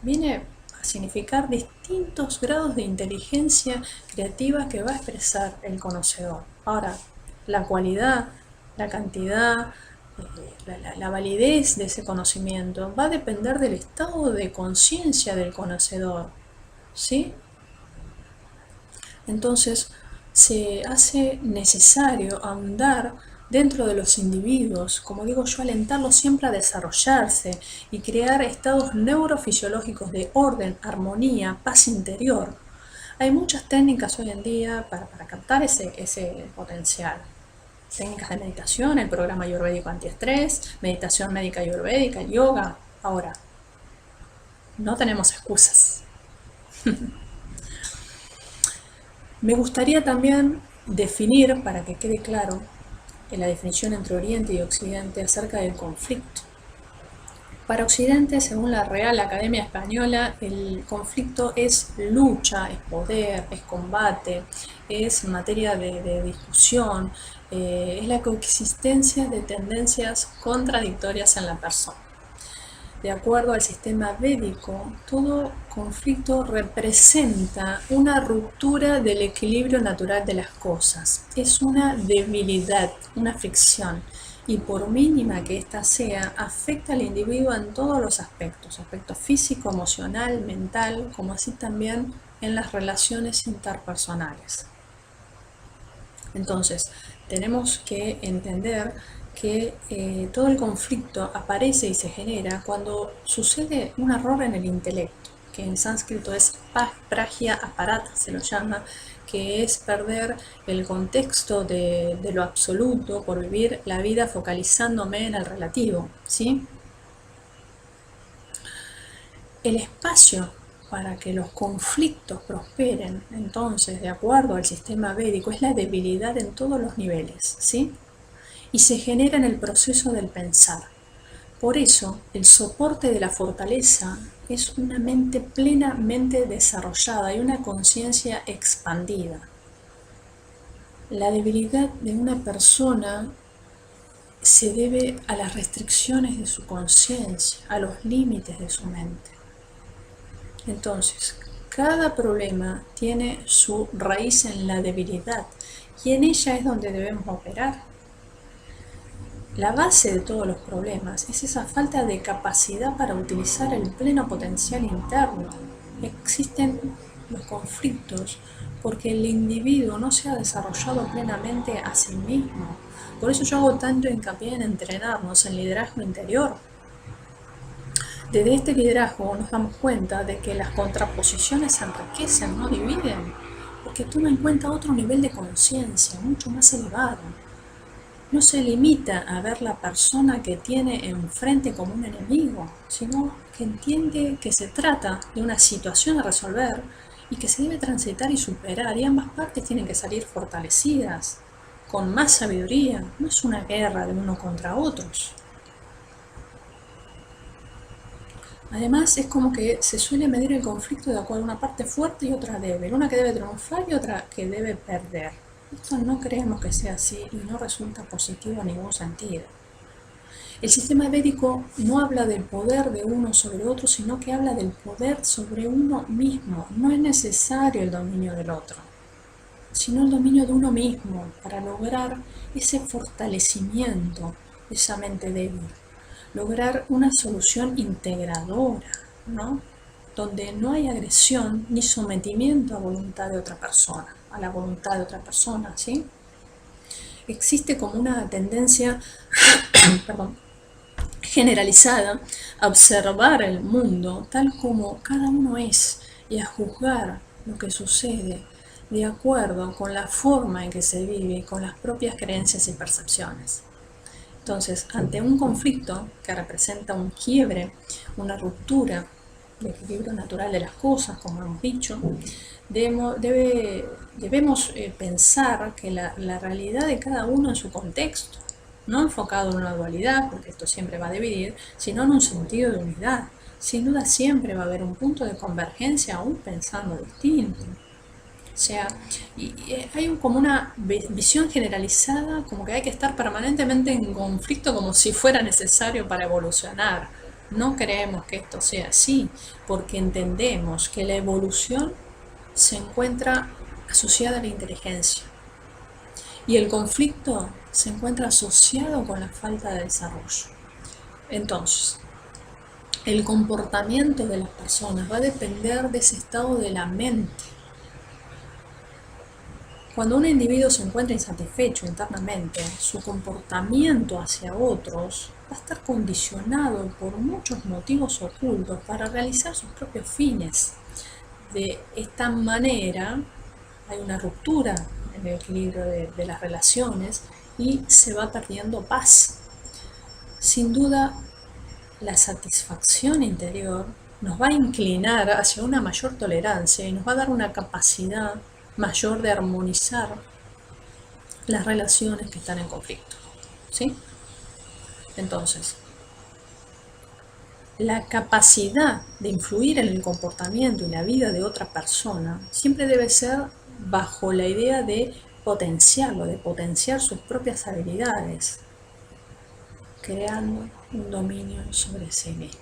Viene a significar distintos grados de inteligencia creativa que va a expresar el conocedor. Ahora, la cualidad, la cantidad, la validez de ese conocimiento va a depender del estado de conciencia del conocedor, ¿sí? Entonces, se hace necesario ahondar dentro de los individuos, como digo yo, alentarlos siempre a desarrollarse y crear estados neurofisiológicos de orden, armonía, paz interior. Hay muchas técnicas hoy en día para captar ese potencial. Técnicas de meditación, el programa ayurvédico antiestrés, meditación médica ayurvédica, yoga. Ahora, no tenemos excusas. Me gustaría también definir, para que quede claro, la definición entre Oriente y Occidente acerca del conflicto. Para Occidente, según la Real Academia Española, el conflicto es lucha, es poder, es combate, es materia de discusión, es la coexistencia de tendencias contradictorias en la persona. De acuerdo al sistema védico, todo conflicto representa una ruptura del equilibrio natural de las cosas. Es una debilidad, una fricción, y por mínima que ésta sea, afecta al individuo en todos los aspectos, aspecto físico, emocional, mental, como así también en las relaciones interpersonales. Entonces, tenemos que entender que todo el conflicto aparece y se genera cuando sucede un error en el intelecto, que en sánscrito es prajna aparata, se lo llama, que es perder el contexto de lo absoluto por vivir la vida focalizándome en el relativo, ¿sí? El espacio para que los conflictos prosperen, entonces, de acuerdo al sistema védico, es la debilidad en todos los niveles, ¿sí? Y se genera en el proceso del pensar. Por eso, el soporte de la fortaleza es una mente plenamente desarrollada y una conciencia expandida. La debilidad de una persona se debe a las restricciones de su conciencia, a los límites de su mente. Entonces, cada problema tiene su raíz en la debilidad, y en ella es donde debemos operar. La base de todos los problemas es esa falta de capacidad para utilizar el pleno potencial interno. Existen los conflictos porque el individuo no se ha desarrollado plenamente a sí mismo. Por eso yo hago tanto hincapié en entrenarnos en liderazgo interior. Desde este liderazgo nos damos cuenta de que las contraposiciones se enriquecen, no dividen, porque toma en cuenta otro nivel de conciencia mucho más elevado. No se limita a ver la persona que tiene enfrente como un enemigo, sino que entiende que se trata de una situación a resolver y que se debe transitar y superar, y ambas partes tienen que salir fortalecidas, con más sabiduría. No es una guerra de uno contra otros. Además, es como que se suele medir el conflicto de acuerdo a una parte fuerte y otra débil, una que debe triunfar y otra que debe perder. Esto no creemos que sea así y no resulta positivo en ningún sentido. El sistema védico no habla del poder de uno sobre otro, sino que habla del poder sobre uno mismo. No es necesario el dominio del otro, sino el dominio de uno mismo para lograr ese fortalecimiento de esa mente débil, lograr una solución integradora, ¿no? Donde no hay agresión ni sometimiento a voluntad de otra persona, a la voluntad de otra persona, ¿sí? Existe como una tendencia, perdón, generalizada a observar el mundo tal como cada uno es y a juzgar lo que sucede de acuerdo con la forma en que se vive y con las propias creencias y percepciones. Entonces, ante un conflicto que representa un quiebre, una ruptura del equilibrio natural de las cosas, como hemos dicho, debemos pensar que la realidad de cada uno en su contexto, no enfocado en una dualidad, porque esto siempre va a dividir, sino en un sentido de unidad. Sin duda siempre va a haber un punto de convergencia aún pensando distinto. O sea, hay como una visión generalizada, como que hay que estar permanentemente en conflicto como si fuera necesario para evolucionar. No creemos que esto sea así, porque entendemos que la evolución se encuentra asociada a la inteligencia y el conflicto se encuentra asociado con la falta de desarrollo. Entonces, el comportamiento de las personas va a depender de ese estado de la mente. Cuando un individuo se encuentra insatisfecho internamente, su comportamiento hacia otros va a estar condicionado por muchos motivos ocultos para realizar sus propios fines. De esta manera hay una ruptura en el equilibrio de las relaciones y se va perdiendo paz. Sin duda, la satisfacción interior nos va a inclinar hacia una mayor tolerancia y nos va a dar una capacidad mayor de armonizar las relaciones que están en conflicto, ¿sí? Entonces, la capacidad de influir en el comportamiento y la vida de otra persona siempre debe ser bajo la idea de potenciarlo, de potenciar sus propias habilidades, creando un dominio sobre sí mismo.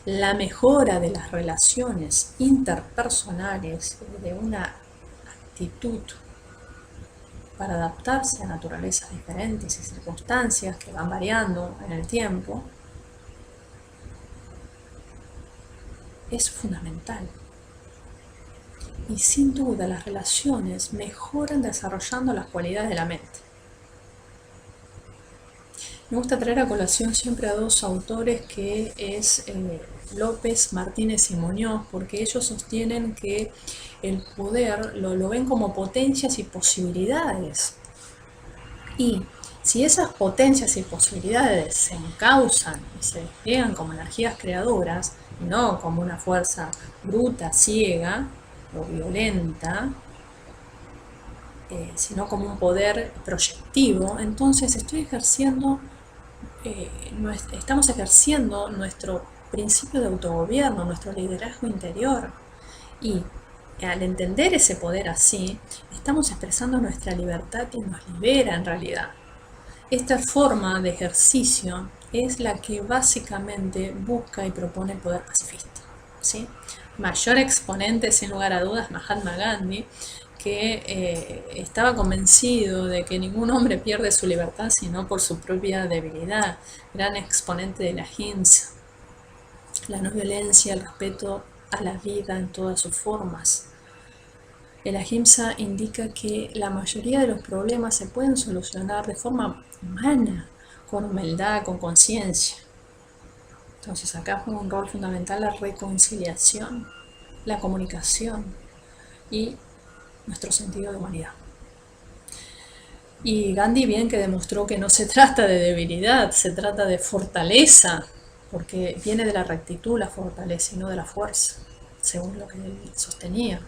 La mejora de las relaciones interpersonales, de una actitud para adaptarse a naturalezas diferentes y circunstancias que van variando en el tiempo, es fundamental. Y sin duda las relaciones mejoran desarrollando las cualidades de la mente. Me gusta traer a colación siempre a dos autores que es López, Martínez y Muñoz, porque ellos sostienen que el poder lo ven como potencias y posibilidades. Y si esas potencias y posibilidades se encausan y se despliegan como energías creadoras, y no como una fuerza bruta, ciega o violenta, sino como un poder proyectivo, entonces estamos ejerciendo nuestro principio de autogobierno, nuestro liderazgo interior. Y al entender ese poder así, estamos expresando nuestra libertad y nos libera en realidad. Esta forma de ejercicio es la que básicamente busca y propone el poder pacifista, ¿sí? Mayor exponente, sin lugar a dudas, Mahatma Gandhi, que estaba convencido de que ningún hombre pierde su libertad sino por su propia debilidad. Gran exponente de la ahimsa, la no violencia, el respeto a la vida en todas sus formas. El ahimsa indica que la mayoría de los problemas se pueden solucionar de forma humana, con humildad, con conciencia. Entonces acá juega un rol fundamental la reconciliación, la comunicación y nuestro sentido de humanidad. Y Gandhi bien que demostró que no se trata de debilidad, se trata de fortaleza, porque viene de la rectitud la fortaleza y no de la fuerza, según lo que él sostenía.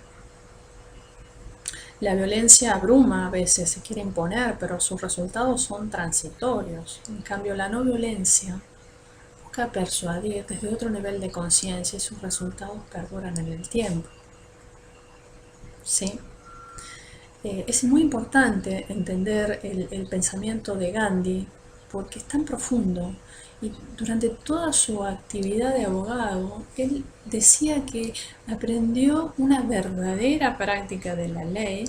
La violencia abruma a veces, se quiere imponer, pero sus resultados son transitorios. En cambio, la no violencia busca persuadir desde otro nivel de conciencia y sus resultados perduran en el tiempo. ¿Sí? Es muy importante entender el pensamiento de Gandhi porque es tan profundo. Y durante toda su actividad de abogado, él decía que aprendió una verdadera práctica de la ley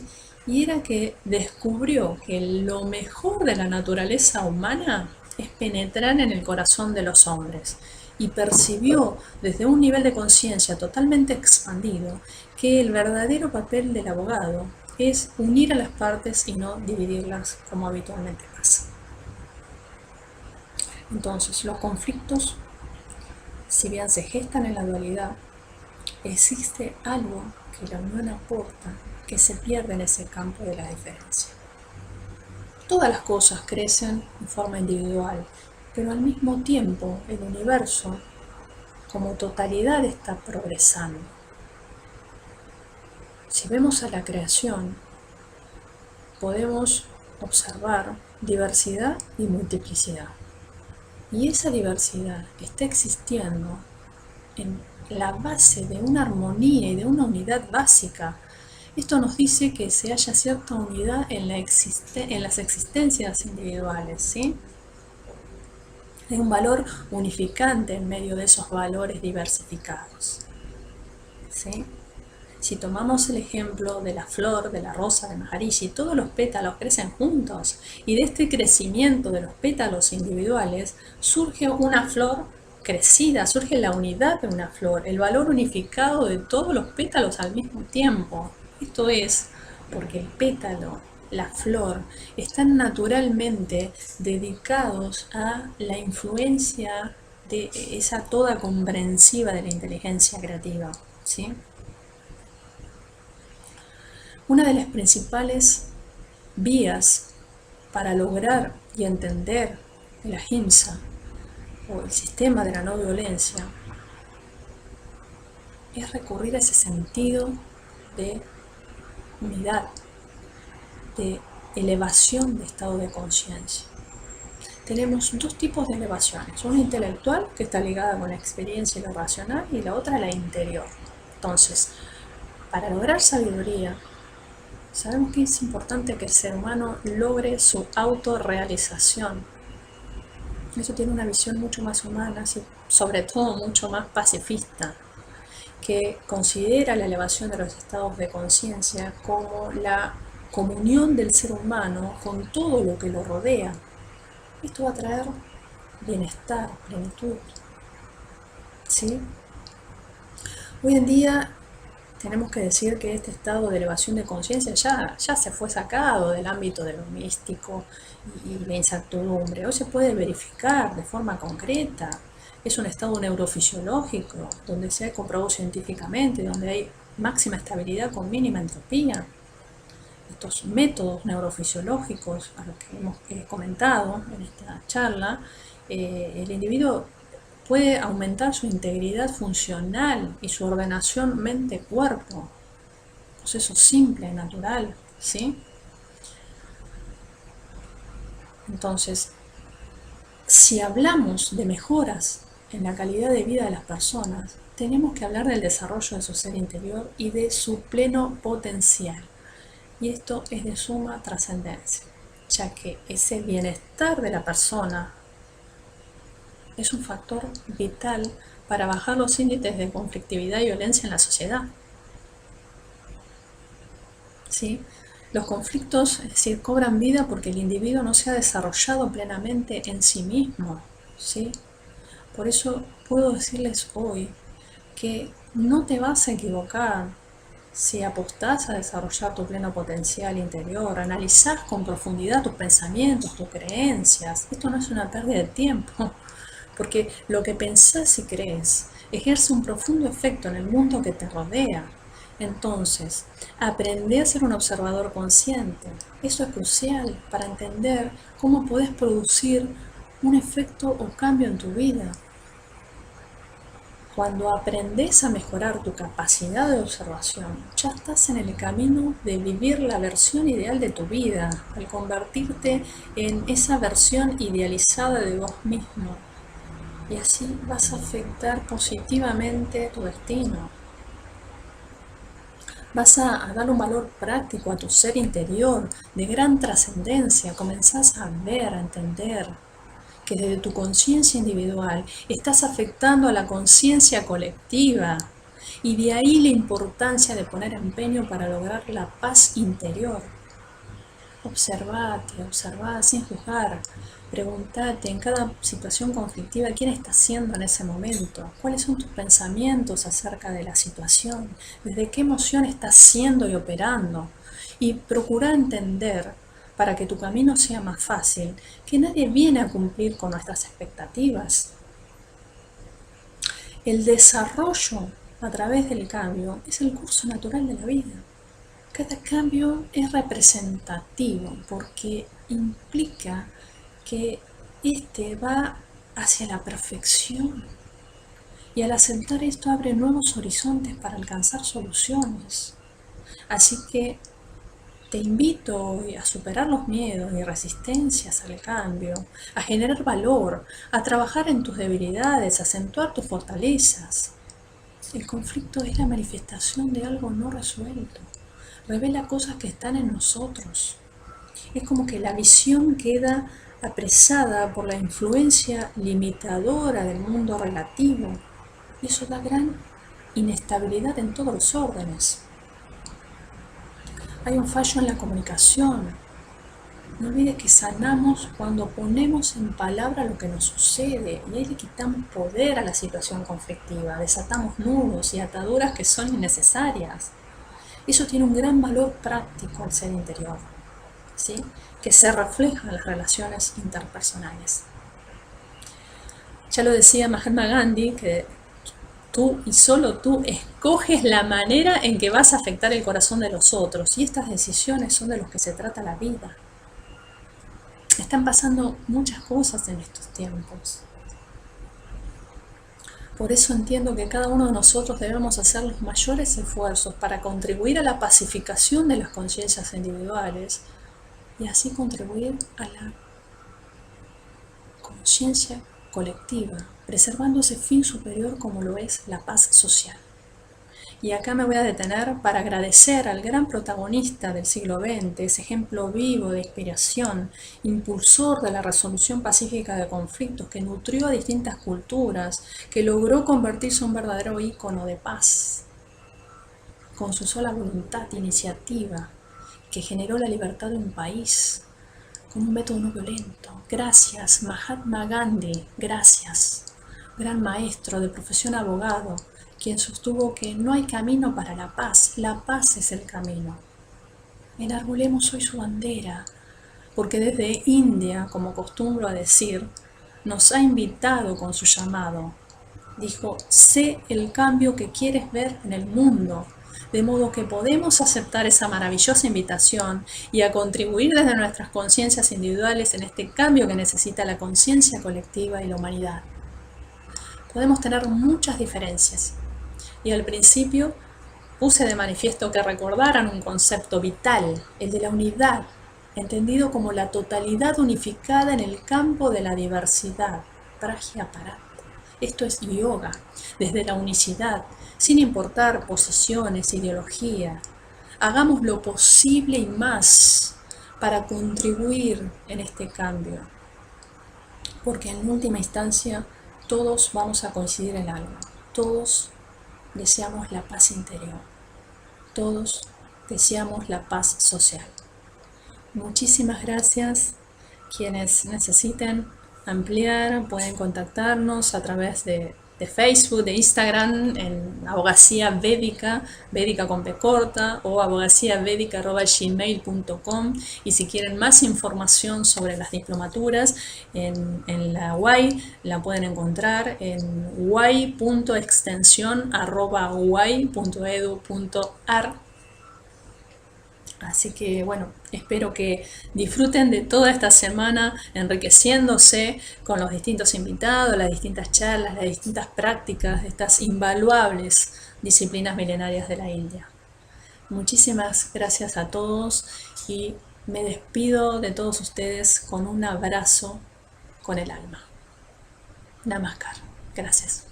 y era que descubrió que lo mejor de la naturaleza humana es penetrar en el corazón de los hombres y percibió desde un nivel de conciencia totalmente expandido que el verdadero papel del abogado es unir a las partes y no dividirlas como habitualmente pasa. Entonces, los conflictos, si bien se gestan en la dualidad, existe algo que la unión aporta que se pierde en ese campo de la diferencia. Todas las cosas crecen en forma individual, pero al mismo tiempo el universo como totalidad está progresando. Si vemos a la creación, podemos observar diversidad y multiplicidad. Y esa diversidad está existiendo en la base de una armonía y de una unidad básica. Esto nos dice que se halla cierta unidad en las existencias individuales, ¿sí? Hay un valor unificante en medio de esos valores diversificados, ¿sí? Si tomamos el ejemplo de la flor, de la rosa de Maharishi, todos los pétalos crecen juntos y de este crecimiento de los pétalos individuales surge una flor crecida, surge la unidad de una flor, el valor unificado de todos los pétalos al mismo tiempo. Esto es porque el pétalo, la flor, están naturalmente dedicados a la influencia de esa toda comprensiva de la inteligencia creativa, ¿sí? Una de las principales vías para lograr y entender el ahimsa o el sistema de la no violencia es recurrir a ese sentido de unidad, de elevación de estado de conciencia. Tenemos dos tipos de elevaciones, una intelectual que está ligada con la experiencia y lo racional y la otra la interior. Entonces, para lograr sabiduría, sabemos que es importante que el ser humano logre su autorrealización. Eso tiene una visión mucho más humana, sobre todo mucho más pacifista, que considera la elevación de los estados de conciencia como la comunión del ser humano con todo lo que lo rodea. Esto va a traer bienestar, plenitud, ¿sí? Hoy en día tenemos que decir que este estado de elevación de conciencia ya se fue sacado del ámbito de lo místico y la incertidumbre. Hoy se puede verificar de forma concreta. Es un estado neurofisiológico donde se ha comprobado científicamente, donde hay máxima estabilidad con mínima entropía. Estos métodos neurofisiológicos, a los que hemos comentado en esta charla, el individuo puede aumentar su integridad funcional y su ordenación mente-cuerpo. Proceso simple, natural, ¿sí? Entonces, si hablamos de mejoras en la calidad de vida de las personas, tenemos que hablar del desarrollo de su ser interior y de su pleno potencial. Y esto es de suma trascendencia, ya que ese bienestar de la persona es un factor vital para bajar los índices de conflictividad y violencia en la sociedad. ¿Sí? Los conflictos, es decir, cobran vida porque el individuo no se ha desarrollado plenamente en sí mismo, ¿sí? Por eso puedo decirles hoy que no te vas a equivocar si apostás a desarrollar tu pleno potencial interior, analizás con profundidad tus pensamientos, tus creencias. Esto no es una pérdida de tiempo, porque lo que pensás y crees ejerce un profundo efecto en el mundo que te rodea. Entonces, aprende a ser un observador consciente. Eso es crucial para entender cómo podés producir un efecto o cambio en tu vida. Cuando aprendes a mejorar tu capacidad de observación, ya estás en el camino de vivir la versión ideal de tu vida, al convertirte en esa versión idealizada de vos mismo. Y así vas a afectar positivamente tu destino. Vas a dar un valor práctico a tu ser interior, de gran trascendencia. Comenzás a ver, a entender que desde tu conciencia individual estás afectando a la conciencia colectiva. Y de ahí la importancia de poner empeño para lograr la paz interior. Observá sin juzgar. Preguntate en cada situación conflictiva quién estás siendo en ese momento, cuáles son tus pensamientos acerca de la situación, desde qué emoción estás siendo y operando. Y procura entender, para que tu camino sea más fácil, que nadie viene a cumplir con nuestras expectativas. El desarrollo a través del cambio es el curso natural de la vida. Cada cambio es representativo porque implica que este va hacia la perfección. Y al aceptar esto abre nuevos horizontes para alcanzar soluciones. Así que te invito hoy a superar los miedos y resistencias al cambio, a generar valor, a trabajar en tus debilidades, a acentuar tus fortalezas. El conflicto es la manifestación de algo no resuelto. Revela cosas que están en nosotros. Es como que la visión queda apresada por la influencia limitadora del mundo relativo. Y eso da gran inestabilidad en todos los órdenes. Hay un fallo en la comunicación. No olvides que sanamos cuando ponemos en palabra lo que nos sucede y ahí le quitamos poder a la situación conflictiva, desatamos nudos y ataduras que son innecesarias. Eso tiene un gran valor práctico al ser interior, ¿sí? Que se refleja en las relaciones interpersonales. Ya lo decía Mahatma Gandhi, que tú y solo tú escoges la manera en que vas a afectar el corazón de los otros, y estas decisiones son de los que se trata la vida. Están pasando muchas cosas en estos tiempos. Por eso entiendo que cada uno de nosotros debemos hacer los mayores esfuerzos para contribuir a la pacificación de las conciencias individuales y así contribuir a la conciencia colectiva, preservando ese fin superior como lo es la paz social. Y acá me voy a detener para agradecer al gran protagonista del siglo XX, ese ejemplo vivo de inspiración, impulsor de la resolución pacífica de conflictos, que nutrió a distintas culturas, que logró convertirse en un verdadero ícono de paz, con su sola voluntad e iniciativa, que generó la libertad de un país, con un método no violento. Gracias, Mahatma Gandhi, gracias, gran maestro de profesión abogado, quien sostuvo que no hay camino para la paz es el camino. Enarbolemos hoy su bandera, porque desde India, como acostumbro a decir, nos ha invitado con su llamado. Dijo, sé el cambio que quieres ver en el mundo, de modo que podemos aceptar esa maravillosa invitación y a contribuir desde nuestras conciencias individuales en este cambio que necesita la conciencia colectiva y la humanidad. Podemos tener muchas diferencias, y al principio puse de manifiesto que recordaran un concepto vital, el de la unidad, entendido como la totalidad unificada en el campo de la diversidad, Prajnaparat. Esto es yoga, desde la unicidad, sin importar posiciones, ideología. Hagamos lo posible y más para contribuir en este cambio, porque en última instancia todos vamos a coincidir en algo, todos deseamos la paz interior, todos deseamos la paz social. Muchísimas gracias. Quienes necesiten ampliar pueden contactarnos a través de Facebook, de Instagram, en Abogacía Védica, Védica con B corta, o abogaciavédica@gmail.com. Y si quieren más información sobre las diplomaturas en la UAI, la pueden encontrar en uai.extensión@uai.edu.ar. Así que bueno, espero que disfruten de toda esta semana enriqueciéndose con los distintos invitados, las distintas charlas, las distintas prácticas de estas invaluables disciplinas milenarias de la India. Muchísimas gracias a todos y me despido de todos ustedes con un abrazo con el alma. Namaskar. Gracias.